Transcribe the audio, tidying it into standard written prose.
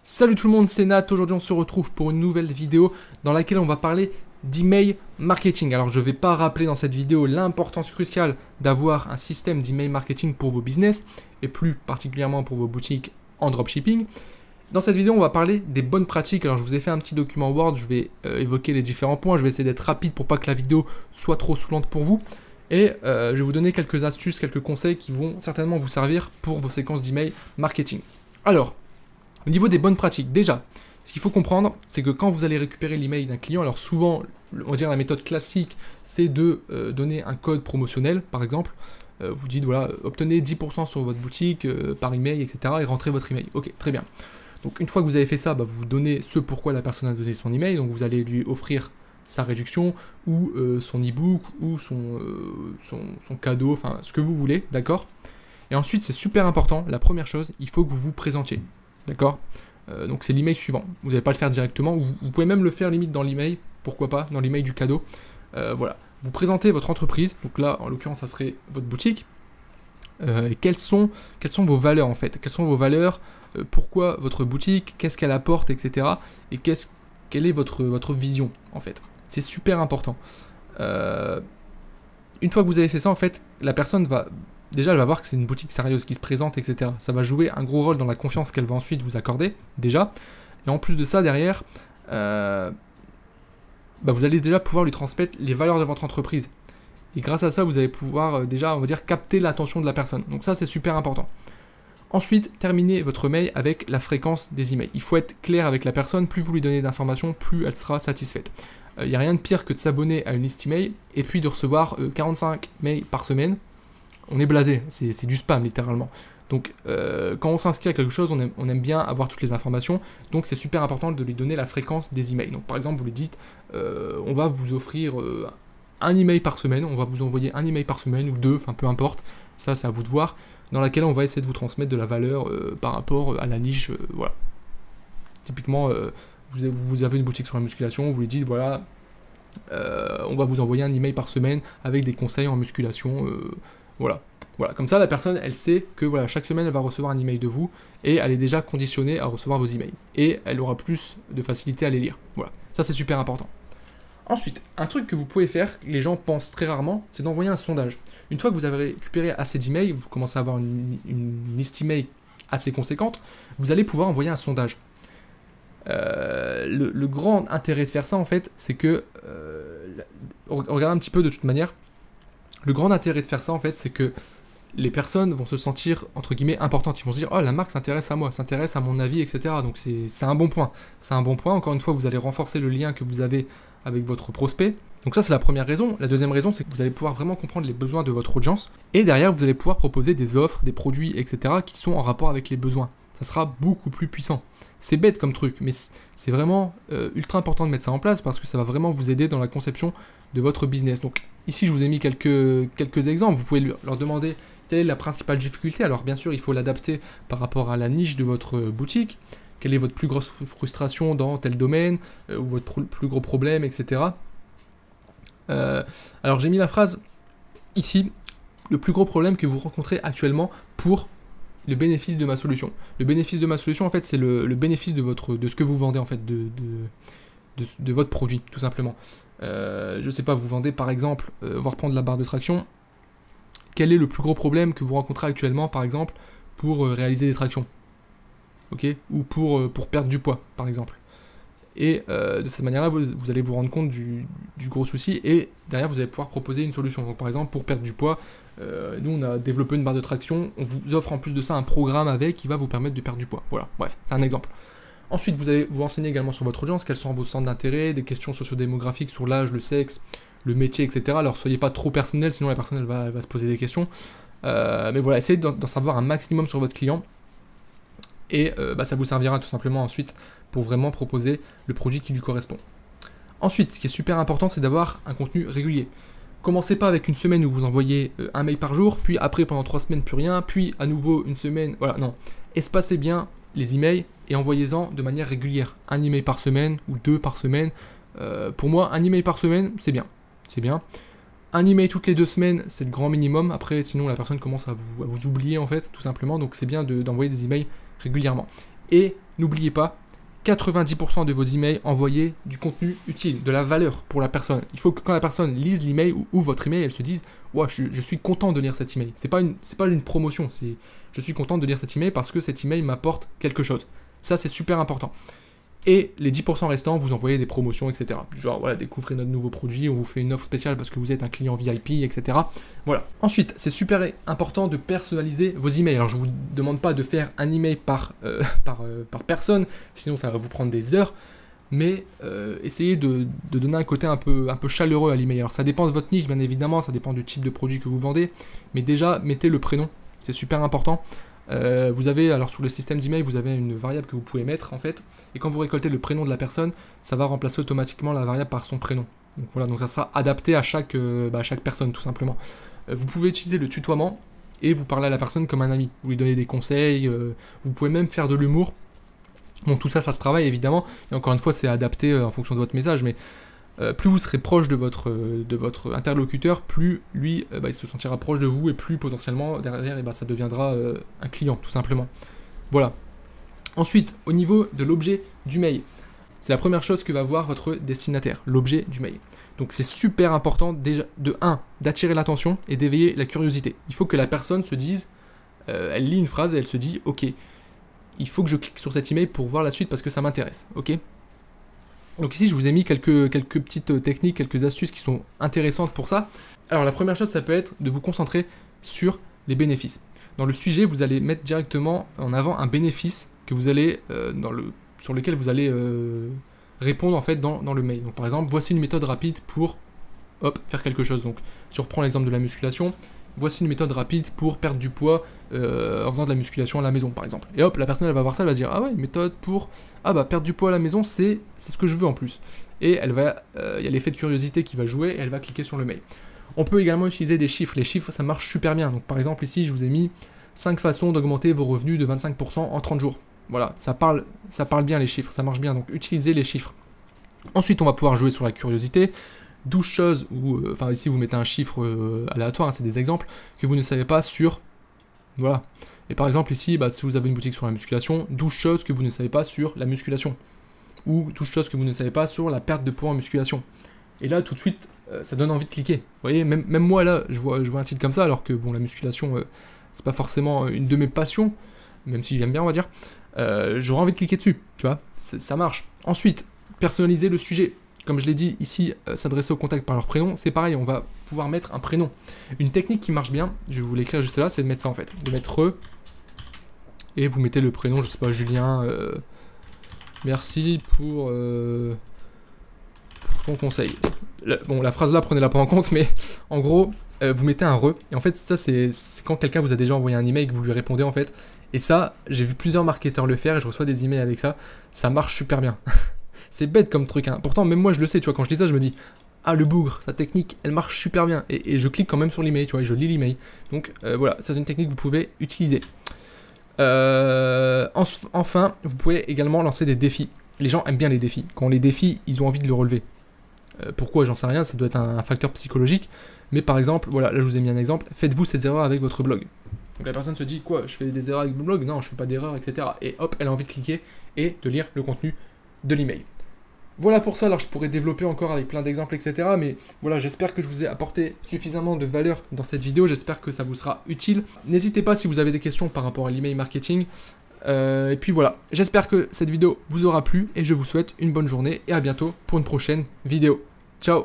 Salut tout le monde, c'est Nat. Aujourd'hui on se retrouve pour une nouvelle vidéo dans laquelle on va parler d'email marketing. Alors je ne vais pas rappeler dans cette vidéo l'importance cruciale d'avoir un système d'email marketing pour vos business et plus particulièrement pour vos boutiques en dropshipping. Dans cette vidéo on va parler des bonnes pratiques. Alors je vous ai fait un petit document Word, je vais évoquer les différents points, je vais essayer d'être rapide pour pas que la vidéo soit trop saoulante pour vous. Et je vais vous donner quelques astuces, quelques conseils qui vont certainement vous servir pour vos séquences d'email marketing. Alors, au niveau des bonnes pratiques, déjà, ce qu'il faut comprendre, c'est que quand vous allez récupérer l'email d'un client, alors souvent, on va dire la méthode classique, c'est de donner un code promotionnel, par exemple. Vous dites, voilà, obtenez 10% sur votre boutique par email, etc. et rentrez votre email. Ok, très bien. Donc une fois que vous avez fait ça, vous donnez ce pourquoi la personne a donné son email, donc vous allez lui offrir sa réduction, ou son e-book, ou son cadeau, enfin ce que vous voulez, d'accord? Et ensuite, c'est super important, la première chose, il faut que vous vous présentiez. D'accord, donc c'est l'email suivant. Vous n'allez pas le faire directement. Vous pouvez même le faire limite dans l'email. Pourquoi pas, dans l'email du cadeau. Voilà. Vous présentez votre entreprise. Donc là, en l'occurrence, ça serait votre boutique. Et quelles sont vos valeurs en fait? Quelles sont vos valeurs? Pourquoi votre boutique? Qu'est-ce qu'elle apporte, etc. Et quelle est votre vision en fait? C'est super important. Une fois que vous avez fait ça, en fait, la personne va... Déjà, elle va voir que c'est une boutique sérieuse qui se présente, etc. Ça va jouer un gros rôle dans la confiance qu'elle va ensuite vous accorder, déjà. Et en plus de ça, derrière, vous allez déjà pouvoir lui transmettre les valeurs de votre entreprise. Et grâce à ça, vous allez pouvoir déjà, on va dire, capter l'attention de la personne. Donc ça, c'est super important. Ensuite, terminez votre mail avec la fréquence des emails. Il faut être clair avec la personne. Plus vous lui donnez d'informations, plus elle sera satisfaite. Il n'y a rien de pire que de s'abonner à une liste email et puis de recevoir 45 mails par semaine. On est blasé, c'est du spam littéralement. Donc quand on s'inscrit à quelque chose, on aime bien avoir toutes les informations, donc c'est super important de lui donner la fréquence des emails. Donc par exemple, vous lui dites, on va vous offrir un email par semaine, on va vous envoyer un email par semaine, ou deux, enfin peu importe, ça c'est à vous de voir, dans laquelle on va essayer de vous transmettre de la valeur par rapport à la niche, voilà. Typiquement, vous avez une boutique sur la musculation, vous lui dites, voilà, on va vous envoyer un email par semaine avec des conseils en musculation, voilà, comme ça la personne elle sait que voilà, chaque semaine elle va recevoir un email de vous et elle est déjà conditionnée à recevoir vos emails et elle aura plus de facilité à les lire. Voilà, ça c'est super important. Ensuite, un truc que vous pouvez faire, les gens pensent très rarement, c'est d'envoyer un sondage. Une fois que vous avez récupéré assez d'emails, vous commencez à avoir une liste email assez conséquente, vous allez pouvoir envoyer un sondage. Le grand intérêt de faire ça en fait, c'est que regardez un petit peu de toute manière. Le grand intérêt de faire ça, en fait, c'est que les personnes vont se sentir, entre guillemets, importantes. Ils vont se dire, oh, la marque s'intéresse à moi, s'intéresse à mon avis, etc. Donc, c'est un bon point. C'est un bon point. Encore une fois, vous allez renforcer le lien que vous avez avec votre prospect. Donc ça, c'est la première raison. La deuxième raison, c'est que vous allez pouvoir vraiment comprendre les besoins de votre audience. Et derrière, vous allez pouvoir proposer des offres, des produits, etc. qui sont en rapport avec les besoins. Ça sera beaucoup plus puissant. C'est bête comme truc, mais c'est vraiment ultra important de mettre ça en place parce que ça va vraiment vous aider dans la conception de votre business. Donc ici, je vous ai mis quelques exemples. Vous pouvez leur demander quelle est la principale difficulté. Alors bien sûr, il faut l'adapter par rapport à la niche de votre boutique. Quelle est votre plus grosse frustration dans tel domaine ou votre plus gros problème, etc. Alors j'ai mis la phrase ici, le plus gros problème que vous rencontrez actuellement pour le bénéfice de ma solution. Le bénéfice de ma solution, en fait, c'est le bénéfice de ce que vous vendez, en fait, de votre produit, tout simplement. Je sais pas, vous vendez, par exemple, on va reprendre la barre de traction. Quel est le plus gros problème que vous rencontrez actuellement, par exemple, pour réaliser des tractions? Ok, ou pour perdre du poids, par exemple. Et de cette manière-là, vous allez vous rendre compte du gros souci, et derrière, vous allez pouvoir proposer une solution. Donc, par exemple, pour perdre du poids, nous, on a développé une barre de traction, on vous offre en plus de ça un programme avec qui va vous permettre de perdre du poids. Voilà, bref, c'est un exemple. Ensuite, vous allez vous renseigner également sur votre audience, quels sont vos centres d'intérêt, des questions sociodémographiques sur l'âge, le sexe, le métier, etc. Alors, soyez pas trop personnel, sinon la personne elle va se poser des questions. Mais voilà, essayez d'en savoir un maximum sur votre client. Et ça vous servira tout simplement ensuite pour vraiment proposer le produit qui lui correspond. Ensuite, ce qui est super important, c'est d'avoir un contenu régulier. Commencez pas avec une semaine où vous envoyez un mail par jour, puis après pendant 3 semaines plus rien, puis à nouveau une semaine, voilà, non. Espacez bien les emails et envoyez-en de manière régulière. Un email par semaine ou 2 par semaine. Pour moi, un email par semaine, c'est bien. C'est bien. Un email toutes les 2 semaines, c'est le grand minimum. Après, sinon la personne commence à vous oublier en fait, tout simplement. Donc c'est bien d'envoyer des emails régulièrement. Et n'oubliez pas, 90% de vos emails envoyez du contenu utile, de la valeur pour la personne. Il faut que quand la personne lise l'email ou votre email, elle se dise ouais, je suis content de lire cet email. C'est pas une promotion, c'est je suis content de lire cet email parce que cet email m'apporte quelque chose. Ça, c'est super important. Et les 10% restants, vous envoyez des promotions, etc. Genre, voilà, découvrez notre nouveau produit, on vous fait une offre spéciale parce que vous êtes un client VIP, etc. Voilà. Ensuite, c'est super important de personnaliser vos emails. Alors, je ne vous demande pas de faire un email par personne, sinon ça va vous prendre des heures. Mais essayez de donner un côté un peu chaleureux à l'email. Alors, ça dépend de votre niche, bien évidemment, ça dépend du type de produit que vous vendez. Mais déjà, mettez le prénom, c'est super important. Vous avez, alors sur le système d'email, vous avez une variable que vous pouvez mettre en fait, et quand vous récoltez le prénom de la personne, ça va remplacer automatiquement la variable par son prénom. Donc voilà, donc ça sera adapté à chaque personne tout simplement. Vous pouvez utiliser le tutoiement et vous parlez à la personne comme un ami. Vous lui donnez des conseils, vous pouvez même faire de l'humour. Bon, tout ça, ça se travaille évidemment, et encore une fois, c'est adapté en fonction de votre message, mais plus vous serez proche de votre interlocuteur, plus lui il se sentira proche de vous et plus potentiellement derrière ça deviendra un client tout simplement. Voilà. Ensuite, au niveau de l'objet du mail, c'est la première chose que va voir votre destinataire, l'objet du mail. Donc c'est super important déjà de 1 d'attirer l'attention et d'éveiller la curiosité. Il faut que la personne se dise, elle lit une phrase et elle se dit ok, il faut que je clique sur cet email pour voir la suite parce que ça m'intéresse, ok. Donc ici, je vous ai mis quelques petites techniques, quelques astuces qui sont intéressantes pour ça. Alors la première chose, ça peut être de vous concentrer sur les bénéfices. Dans le sujet, vous allez mettre directement en avant un bénéfice que vous allez, sur lequel vous allez répondre en fait dans le mail. Donc par exemple, voici une méthode rapide pour faire quelque chose. Donc si on reprend l'exemple de la musculation, voici une méthode rapide pour perdre du poids en faisant de la musculation à la maison par exemple. Et hop, la personne elle va voir ça, elle va se dire ah ouais, une méthode pour perdre du poids à la maison, c'est ce que je veux en plus. Et elle va, il y a l'effet de curiosité qui va jouer et elle va cliquer sur le mail. On peut également utiliser des chiffres. Les chiffres ça marche super bien. Donc par exemple ici je vous ai mis 5 façons d'augmenter vos revenus de 25% en 30 jours. Voilà, ça parle bien les chiffres, ça marche bien. Donc utilisez les chiffres. Ensuite on va pouvoir jouer sur la curiosité. 12 choses, ici vous mettez un chiffre aléatoire, hein, c'est des exemples, que vous ne savez pas sur, voilà. Et par exemple ici, si vous avez une boutique sur la musculation, 12 choses que vous ne savez pas sur la musculation. Ou 12 choses que vous ne savez pas sur la perte de poids en musculation. Et là, tout de suite, ça donne envie de cliquer. Vous voyez, même moi là, je vois un titre comme ça, alors que bon, la musculation, c'est pas forcément une de mes passions, même si j'aime bien, on va dire. J'aurais envie de cliquer dessus, tu vois, ça marche. Ensuite, personnaliser le sujet. Comme je l'ai dit ici, s'adresser au contact par leur prénom, c'est pareil, on va pouvoir mettre un prénom. Une technique qui marche bien, je vais vous l'écrire juste là, c'est de mettre ça en fait. De mettre et vous mettez le prénom, je sais pas, Julien, merci pour ton conseil. La phrase là, prenez-la pas en compte, mais en gros, vous mettez un et en fait, ça c'est quand quelqu'un vous a déjà envoyé un email que vous lui répondez en fait. Et ça, j'ai vu plusieurs marketeurs le faire et je reçois des emails avec ça, ça marche super bien. C'est bête comme truc, hein. Pourtant même moi je le sais, tu vois, quand je dis ça je me dis ah le bougre, sa technique elle marche super bien et je clique quand même sur l'email, tu vois, et je lis l'email. Donc voilà, ça c'est une technique que vous pouvez utiliser. Enfin, vous pouvez également lancer des défis. Les gens aiment bien les défis. Quand on les défie, ils ont envie de le relever. Pourquoi, j'en sais rien, ça doit être un facteur psychologique. Mais par exemple, voilà, là je vous ai mis un exemple, faites-vous ces erreurs avec votre blog. Donc la personne se dit quoi, je fais des erreurs avec mon blog? Non, je fais pas d'erreurs, etc. Et hop, elle a envie de cliquer et de lire le contenu de l'email. Voilà pour ça, alors je pourrais développer encore avec plein d'exemples, etc. Mais voilà, j'espère que je vous ai apporté suffisamment de valeur dans cette vidéo, j'espère que ça vous sera utile. N'hésitez pas si vous avez des questions par rapport à l'email marketing. Et puis voilà, j'espère que cette vidéo vous aura plu et je vous souhaite une bonne journée et à bientôt pour une prochaine vidéo. Ciao!